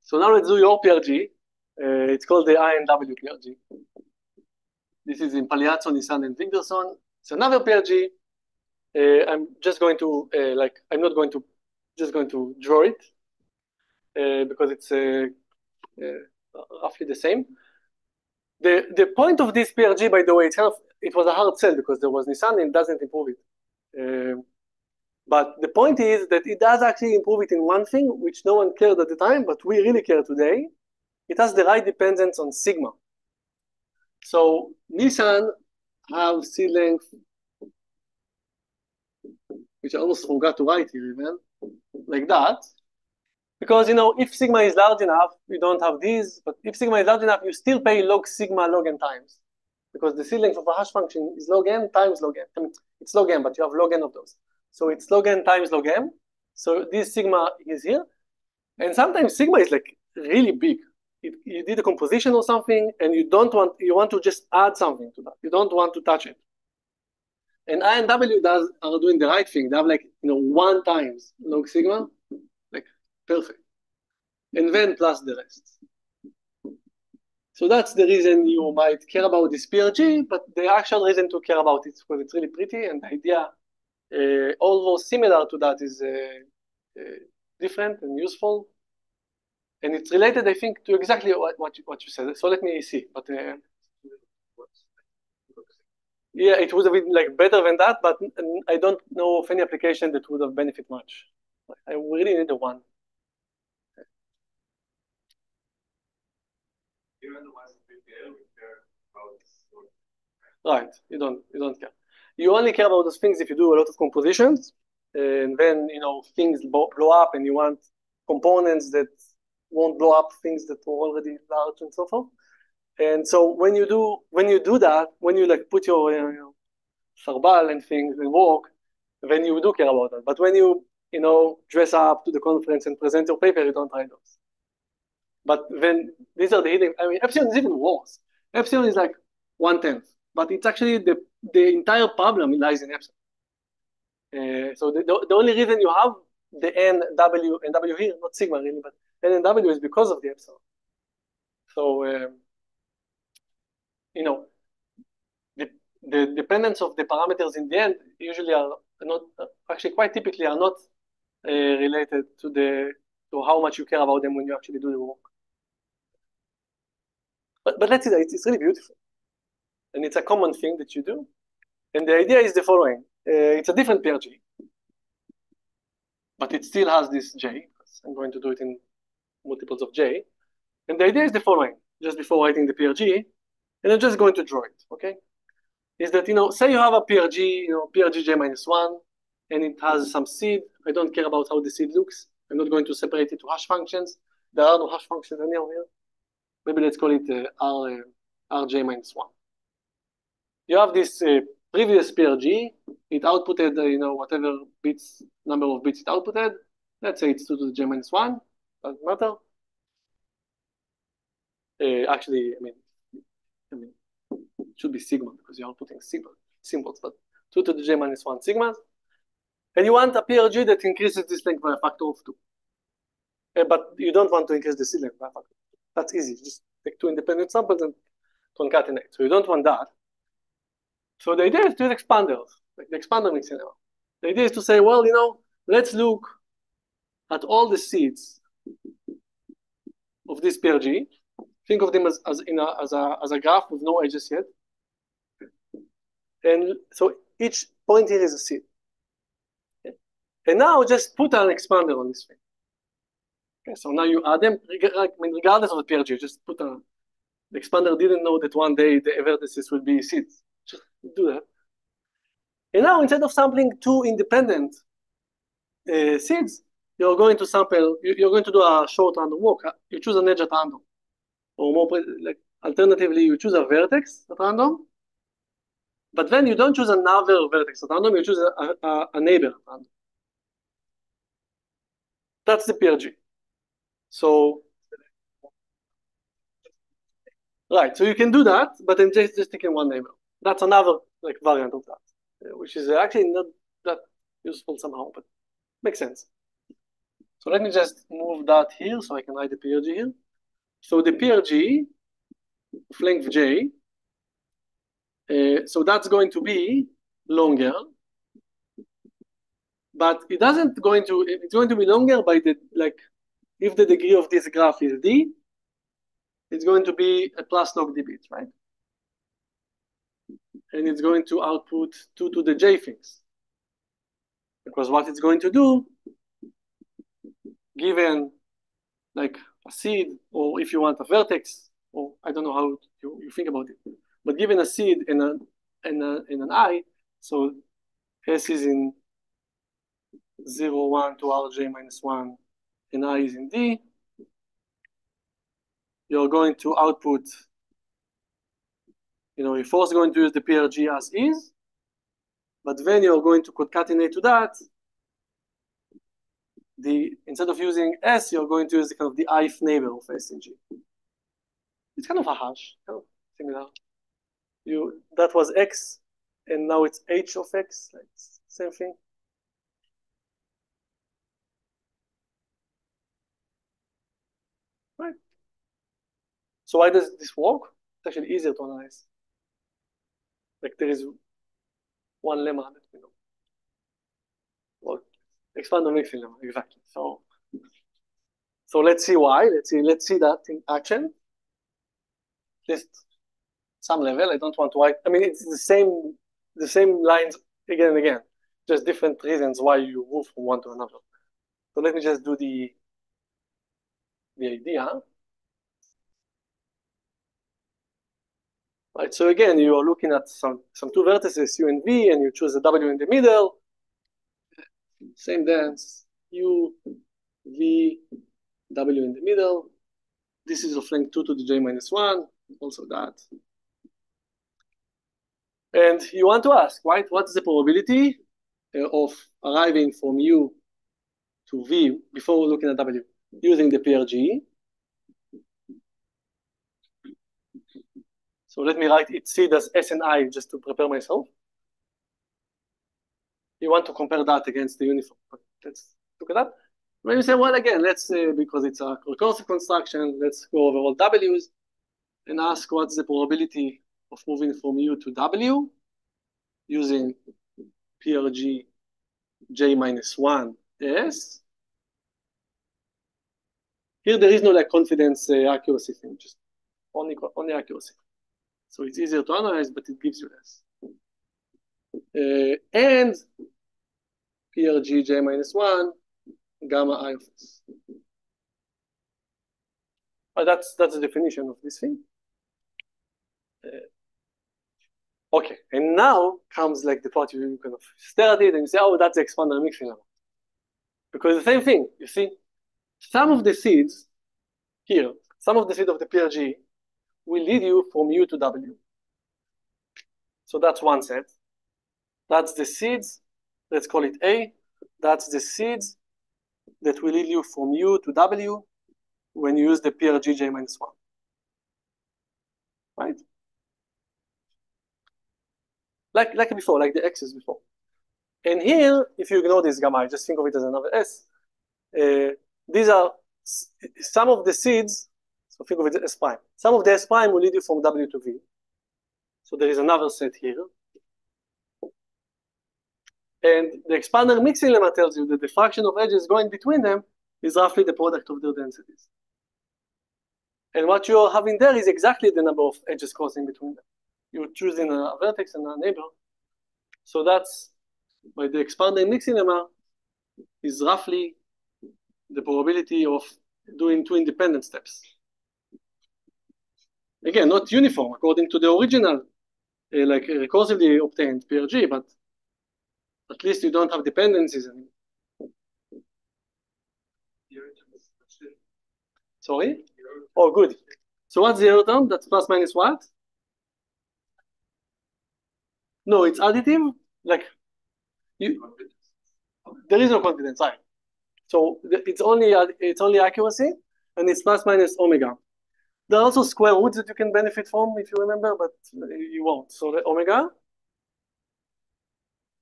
So now let's do your PRG. It's called the INW PRG. This is Impagliazzo-Nisan-Wigderson. It's another PRG. I'm just going to I'm not going to just going to draw it because it's roughly the same. The point of this PRG, by the way, it was a hard sell because there was Nisan and it doesn't improve it. But the point is that it does actually improve it in one thing, which no one cared at the time, but we really care today. It has the right dependence on sigma. So Nisan have seed length, which I almost forgot to write here even, like that. Because, if sigma is large enough, you don't have these, but if sigma is large enough, you still pay log sigma log n times. Because the seed length of a hash function is log n times log n. I mean, it's log n, but you have log n of those. So it's log n times log m. So this sigma is here. And sometimes sigma is like really big. You did a composition or something, and you want to just add something to that. You don't want to touch it. And INW are doing the right thing. They have 1 times log sigma, like perfect. And then plus the rest. So that's the reason you might care about this PRG, but the actual reason to care about it is because it's really pretty, and the idea, although similar to that, is different and useful. And it's related, I think, to exactly what you said. So let me see. But yeah, it would have been better than that, but I don't know of any application that would have benefited much. I really need the one. Right, you don't care. You only care about those things if you do a lot of compositions, and then things blow up, and you want components that won't blow up things that were already large and so forth. And so when you do that, when you put your sarbal and things and work, then you do care about that. But when you dress up to the conference and present your paper, you don't write those. But then these are the hidden. I mean, epsilon is even worse. Epsilon is like 1/10, but it's actually the entire problem lies in epsilon. So the only reason you have the NW here, not sigma really, but N and W is because of the epsilon. So the dependence of the parameters in the end usually are not, actually quite typically are not related to how much you care about them when you actually do the work. But let's see that it's really beautiful. And it's a common thing that you do. And the idea is the following. It's a different PRG. But it still has this J. I'm going to do it in multiples of J. And the idea is the following. Just before writing the PRG, and I'm just going to draw it, okay? Is that, say you have a PRG, PRG J minus 1, and it has some seed. I don't care about how the seed looks. I'm not going to separate it to hash functions. There are no hash functions anywhere here. Maybe let's call it RJ minus 1. You have this previous PRG. It outputted, whatever number of bits it outputted. Let's say it's 2 to the J minus 1. Doesn't matter. Actually, I mean, it should be sigma because you're outputting symbols, but 2 to the J minus 1 sigmas. And you want a PRG that increases this length by a factor of 2. But you don't want to increase the seed length by a factor of 2. That's easy. Just take 2 independent samples and concatenate. So you don't want that. So the idea is to use expanders, like the expander mixing error. The idea is to say, well, let's look at all the seeds of this PRG. Think of them as a graph with no edges yet. And so each point here is a seed. Okay. And now just put an expander on this thing. Okay, so now you add them, regardless of the PRG, just put the expander didn't know that one day the vertices will be seeds. Just do that. And now instead of sampling 2 independent seeds, you're going to do a short random walk. You choose an edge at random. Or more, alternatively, you choose a vertex at random. But then you don't choose another vertex at random, you choose a neighbor at random. That's the PRG. So, right, so you can do that, but then just taking one neighbor. That's another variant of that, which is actually not that useful somehow, but makes sense. So let me just move that here so I can write the PRG here. So the PRG of length J, so that's going to be longer, but it's going to be longer by the, like, if the degree of this graph is D, it's going to be a plus log D bit, right? And it's going to output 2 to the J things. Because what it's going to do, given like a seed, or if you want a vertex, or I don't know how you think about it, but given a seed and an I, so S is in 0, 1 to Rj minus 1, and I is in D, you're going to output, you're first going to use the PRG as is, but then you're going to concatenate to that instead of using S, you're going to use the kind of the ith neighbor of S and G. It's kind of a hash, kind of similar. That was X, and now it's H of X, like same thing. Right. So why does this work? It's actually easier to analyze. Like there is one lemma that we know. Well, expand on mixing lemma, exactly. So let's see why. Let's see that in action. Just some level. I don't want to write. I mean, it's the same lines again and again, just different reasons why you move from one to another. So let me just do the idea. Right. So again, you are looking at some two vertices, U and V, and you choose a W in the middle. Same dance, U, V, W in the middle. This is of length 2 to the J minus 1, also that. And you want to ask, right, what's the probability of arriving from U to V before looking at W using the PRG? So let me write it seed as S and I just to prepare myself. You want to compare that against the uniform. Let's look at that. When you say, well, again, let's because it's a recursive construction, let's go over all W's and ask what's the probability of moving from U to W using PRG J minus 1 S. Here there is no like confidence accuracy thing, just only accuracy. So it's easier to analyze, but it gives you less. And PRG J minus 1 gamma I of S. That's the definition of this thing. Okay, and now comes like the part you kind of stare at it and you say, oh, that's the expander mixing level. Because the same thing, you see, some of the seeds here, some of the seeds of the PRG will lead you from U to W. So that's one set. That's the seeds, let's call it A. That's the seeds that will lead you from U to W when you use the PRG J minus 1. Right? Like before, like the X's before. And here, if you ignore this gamma, just think of it as another S. These are some of the seeds, so think of it as S prime. Some of the S prime will lead you from W to V. So there is another set here. And the expander mixing lemma tells you that the fraction of edges going between them is roughly the product of their densities. And what you're having there is exactly the number of edges crossing between them. You're choosing a vertex and a neighbor. So that's, by the expander mixing lemma, is roughly the probability of doing two independent steps. Again, not uniform according to the original, like recursively obtained PRG, but at least you don't have dependencies anymore. Sorry? Oh, good. So what's the error term? That's plus minus what? No, it's additive. Like there is no confidence, right? So it's only accuracy, and it's plus minus omega. There are also square roots that you can benefit from if you remember, but you won't. So the omega.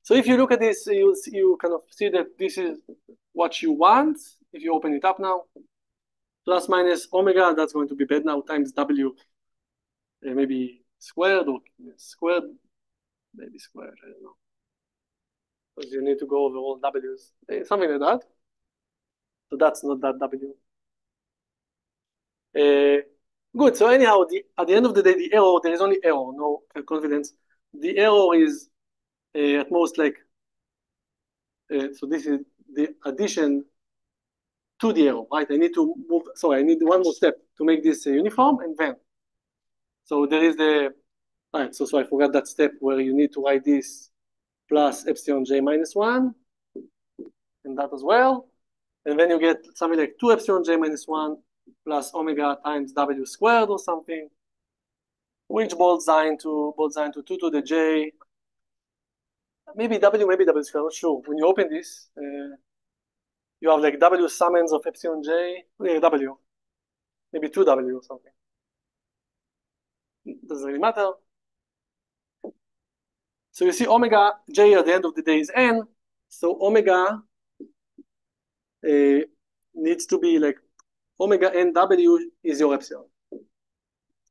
So if you look at this, you kind of see that this is what you want, if you open it up now, plus minus omega, that's going to be bad now, times W, maybe squared or squared, maybe squared, I don't know. Because you need to go over all W's, something like that. So that's not that W. Good, so anyhow, at the end of the day, the error, there is only error, no confidence. The error is at most like, so this is the addition to the error, right? I need to move, sorry, I need one more step to make this uniform, and then. So there is the, all right, so I forgot that step where you need to write this plus epsilon j minus 1, and that as well. And then you get something like 2 epsilon j minus 1 plus omega times W squared or something, which boils down to 2 to the j, maybe W squared, not sure. When you open this, you have like W summons of epsilon j, W, maybe 2W or something. It doesn't really matter. So you see omega j at the end of the day is n, so omega needs to be like omega nw is your epsilon,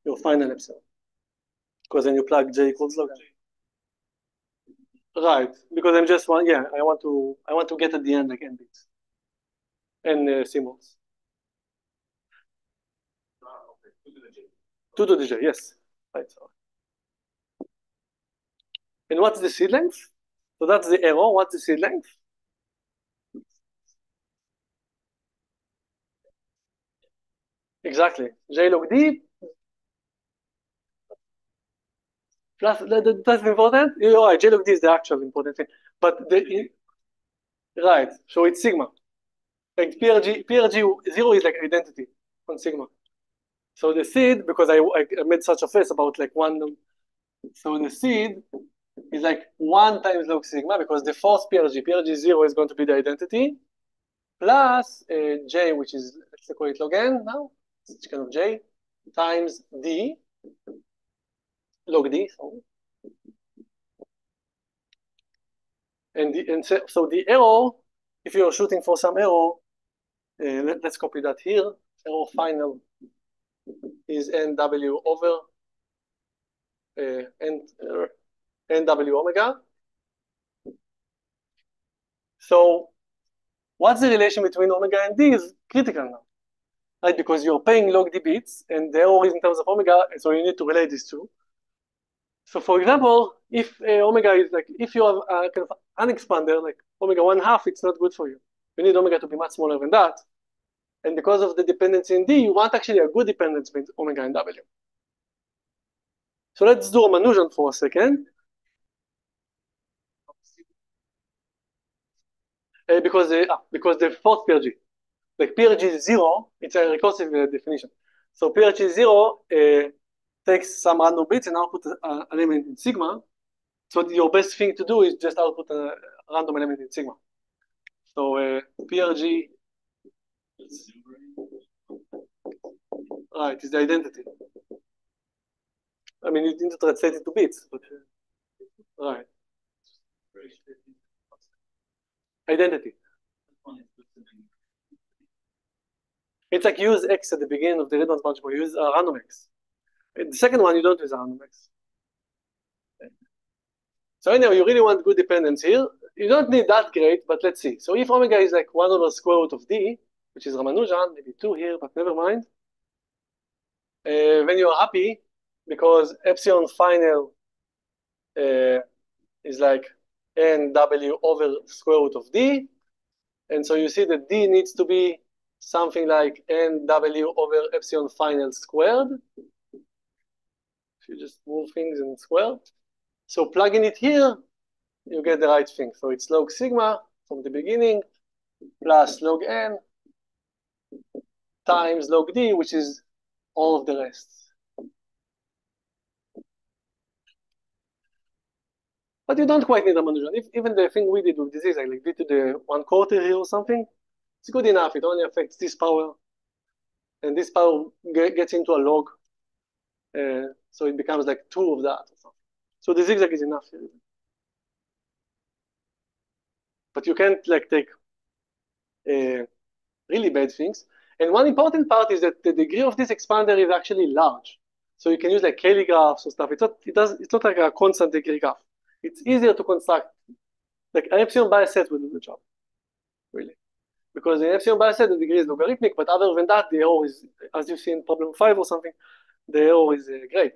your final epsilon, because then you plug j equals log n. Right, because I'm just one. Yeah, I want to get at the end like n bits, n symbols. 2 to the j, yes. Right. And what's the seed length? So that's the error. What's the seed length? Exactly. J log d plus that's important. You're right. J log d is the actual important thing, but right. So it's sigma. Like PRG 0 is like identity on sigma. So the seed, because I made such a face about like one. So the seed is like 1 times log sigma, because the fourth PRG 0 is going to be the identity, plus j, which is, let's call it log n now, it's kind of j, times d, log d, sorry. And so the error, if you're shooting for some error, let's copy that here. Error final is nw over nw omega. So what's the relation between omega and d is critical now, right? Because you're paying log d bits, and the error is in terms of omega, so you need to relate these two. So for example, if omega is like, if you have a kind of unexpander, like omega 1/2, it's not good for you. You need omega to be much smaller than that. And because of the dependency in D, you want actually a good dependence between omega and W. So let's do Ramanujan for a second. Because the fourth PRG, like PRG is 0, it's a recursive definition. So PRG 0 takes some random bits and output an element in sigma. So your best thing to do is just output a random element in sigma. So PRG, right, is the identity. I mean, you need to translate it to bits, but right. Identity. It's like use X at the beginning of the Riemann algebra, use random X. The second one, you don't use random X. So anyway, you really want good dependence here. You don't need that great, but let's see. So if omega is like 1 over square root of D, which is Ramanujan, maybe 2 here, but never mind. Then you're happy because epsilon final is like nw over square root of D. And so you see that D needs to be something like nw over epsilon final squared. If you just move things in square. So plugging it here, you get the right thing. So it's log sigma from the beginning plus log n times log d, which is all of the rest. But you don't quite need Ramanujan. Even the thing we did with this is like d to the 1/4 here or something, it's good enough. It only affects this power. And this power gets into a log. So it becomes like 2 of that or something. So the zigzag is enough here. But you can't like take really bad things. And one important part is that the degree of this expander is actually large. So you can use like Cayley graphs or stuff. It's not like a constant degree graph. It's easier to construct. Like an epsilon bias set will do the job, really. Because in epsilon bias set, the degree is logarithmic, but other than that, the error is, as you see in problem 5 or something, the error is great.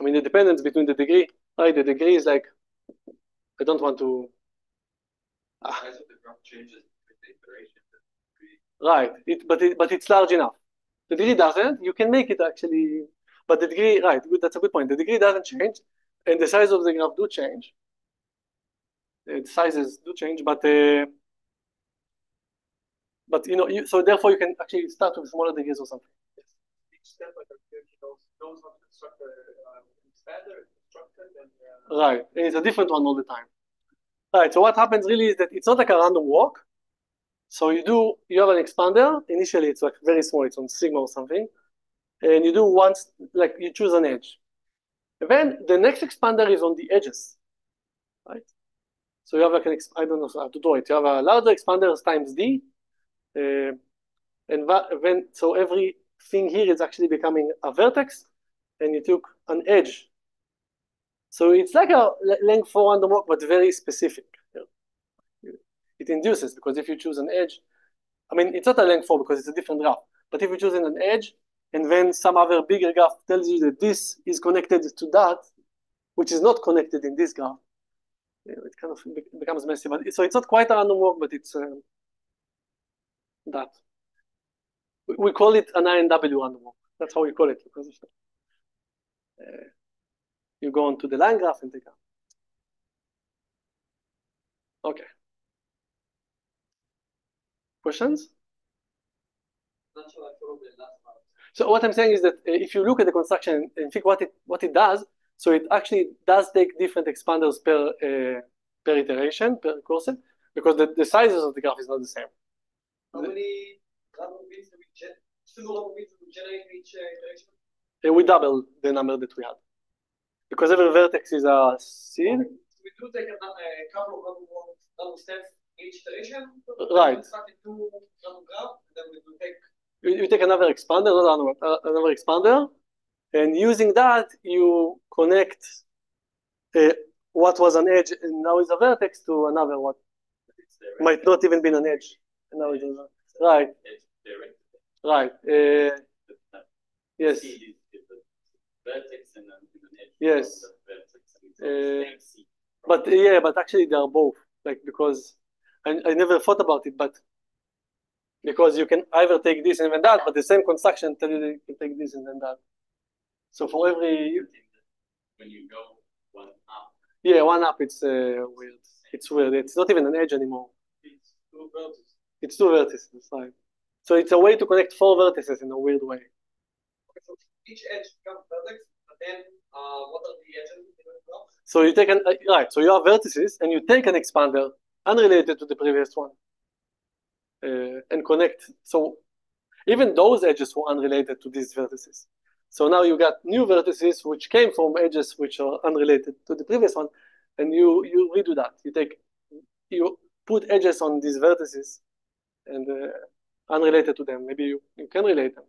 I mean, the dependence between the degree, right? The degree is like, I don't want to. The size of the graph changes with the iteration. Right, but it's large enough. The degree doesn't. You can make it actually, but the degree, right? Good, that's a good point. The degree doesn't change, and the size of the graph do change. The sizes do change, but you know, so therefore you can actually start with smaller degrees or something. Each step like knows how to construct an expander, constructed, and right, and it's a different one all the time. Right. So what happens really is that it's not like a random walk. So you have an expander. Initially, it's like very small. It's on sigma or something, and you do once, like you choose an edge. And then the next expander is on the edges, right? So you have like I don't know how to do it. You have a larger expander times d, and then so everything here is actually becoming a vertex, and you took an edge. So it's like a length for random walk, but very specific. It induces, because if you choose an edge, I mean, it's not a length 4 because it's a different graph. But if you choose an edge, and then some other bigger graph tells you that this is connected to that, which is not connected in this graph, it kind of becomes messy. But so it's not quite a random walk, but it's that. We call it an INW random walk. That's how we call it. Because you go onto the line graph and take out. Okay. Questions? Not sure I followed the last part. So what I'm saying is that if you look at the construction and think what it does, so it actually does take different expanders per iteration, per recursive, because the sizes of the graph is not the same. How many random bits do we generate each iteration? We double the number that we had. Because every vertex is a seed. So we do take a couple of random steps each iteration. Right. We start with 2 random graphs, and then we will take. You take another expander, another expander, and using that you connect what was an edge and now is a vertex to another what might not even be an edge. And now it's right. Right. Yes. Yes. But actually they are both, like, because I never thought about it, but because you can either take this and then that, but the same construction tell you that you can take this and then that. So for every when you go one up. Yeah, one up it's weird. It's weird. It's not even an edge anymore. It's 2 vertices. It's 2 vertices, right? So it's a way to connect 4 vertices in a weird way. Okay, so each edge becomes vertex, but then what are the edges? So you take right. So you have vertices, and you take an expander unrelated to the previous one, and connect. So even those edges were unrelated to these vertices. So now you got new vertices which came from edges which are unrelated to the previous one, and you redo that. You put edges on these vertices, and unrelated to them. Maybe you can relate them.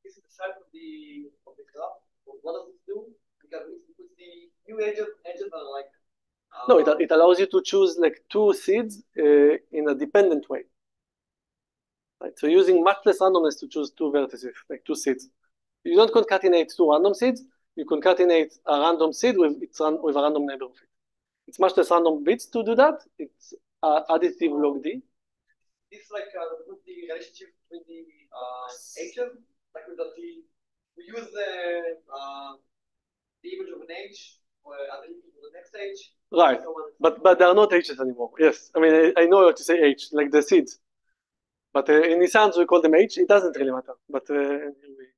This is the side of the graph. What does it do? Because with the new edges are like. No, it allows you to choose like 2 seeds in a dependent way. Right? So using much less randomness to choose 2 vertices, like 2 seeds. You don't concatenate 2 random seeds. You concatenate a random seed with a random neighbor of it. It's much less random bits to do that. It's additive log D. It's like with the relationship between the H's, like with we use the image of an H or identity for the next H. Right, but there are not H's anymore. Yes, I mean I know how to say H, like the seeds. But in Nisan's we call them H. It doesn't really matter. But anyway.